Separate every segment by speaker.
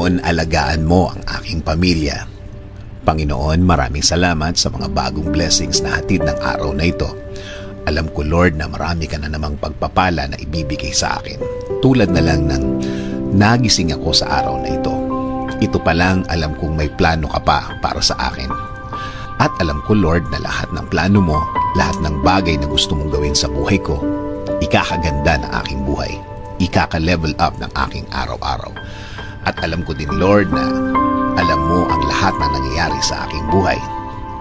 Speaker 1: Panginoon, alagaan mo ang aking pamilya. Panginoon, maraming salamat sa mga bagong blessings na hatid ng araw na ito. Alam ko, Lord, na marami ka na namang pagpapala na ibibigay sa akin. Tulad na lang ng nagising ako sa araw na ito. Ito pa lang, alam kong may plano ka pa para sa akin. At alam ko, Lord, na lahat ng plano mo, lahat ng bagay na gusto mong gawin sa buhay ko, ikakaganda ng aking buhay. Ikaka-level up ng aking araw-araw. At alam ko din, Lord, na alam mo ang lahat na nangyayari sa aking buhay.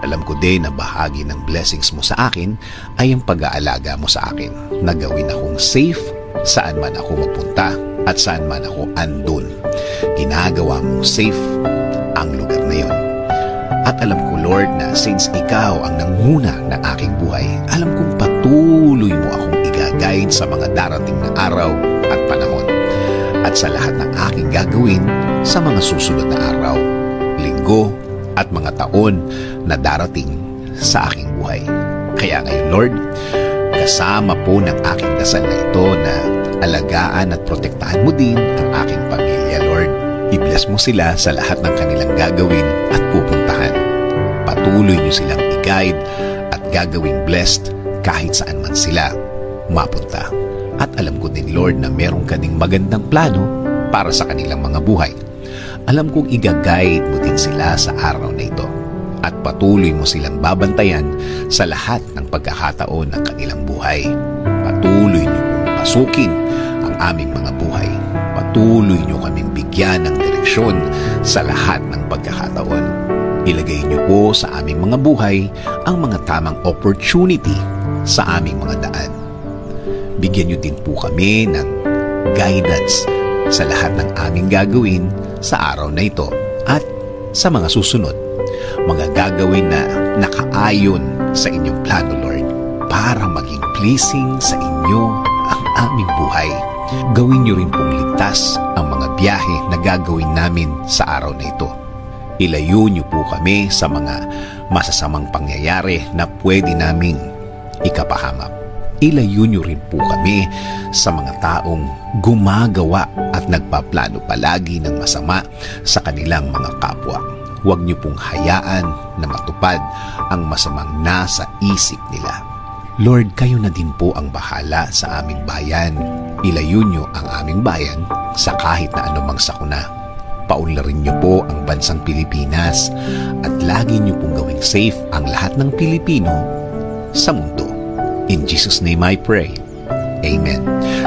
Speaker 1: Alam ko din na bahagi ng blessings mo sa akin ay ang pag-aalaga mo sa akin. Na gawin akong safe saan man ako mapunta at saan man ako andun. Ginagawa mong safe ang lugar na yon. At alam ko, Lord, na since ikaw ang nanguna ng aking buhay, alam kong patuloy mo akong i-guide sa mga darating na araw at panahon. At sa lahat ng aking gagawin sa mga susunod na araw, linggo, at mga taon na darating sa aking buhay. Kaya ngayon, Lord, kasama po ng aking dasal na ito na alagaan at protektahan mo din ang aking pamilya, Lord. I-bless mo sila sa lahat ng kanilang gagawin at pupuntahan. Patuloy niyo silang i-guide at gagawing blessed kahit saan man sila mapunta. At alam ko din, Lord, na meron ka ding magandang plano para sa kanilang mga buhay. Alam kong i-guide mo din sila sa araw na ito at patuloy mo silang babantayan sa lahat ng pagkakataon ng kanilang buhay. Patuloy niyo pong pasukin ang aming mga buhay. Patuloy niyo kaming bigyan ng direksyon sa lahat ng pagkakataon. Ilagay niyo po sa aming mga buhay ang mga tamang opportunity sa aming mga daan. Bigyan niyo din po kami ng guidance sa lahat ng aming gagawin sa araw na ito at sa mga susunod. Mga gagawin na nakaayon sa inyong plano, Lord, para maging pleasing sa inyo ang aming buhay. Gawin niyo rin pong ligtas ang mga biyahe na gagawin namin sa araw na ito. Ilayo niyo po kami sa mga masasamang pangyayari na pwede naming ikapahamak. Ilayo niyo rin po kami sa mga taong gumagawa at nagpaplano palagi ng masama sa kanilang mga kapwa. Huwag niyo pong hayaan na matupad ang masamang nasa isip nila. Lord, kayo na din po ang bahala sa aming bayan. Ilayo niyo ang aming bayan sa kahit na anumang sakuna. Paunlarin niyo po ang bansang Pilipinas at lagi niyo pong gawing safe ang lahat ng Pilipino sa mundo. In Jesus' name I pray. Amen.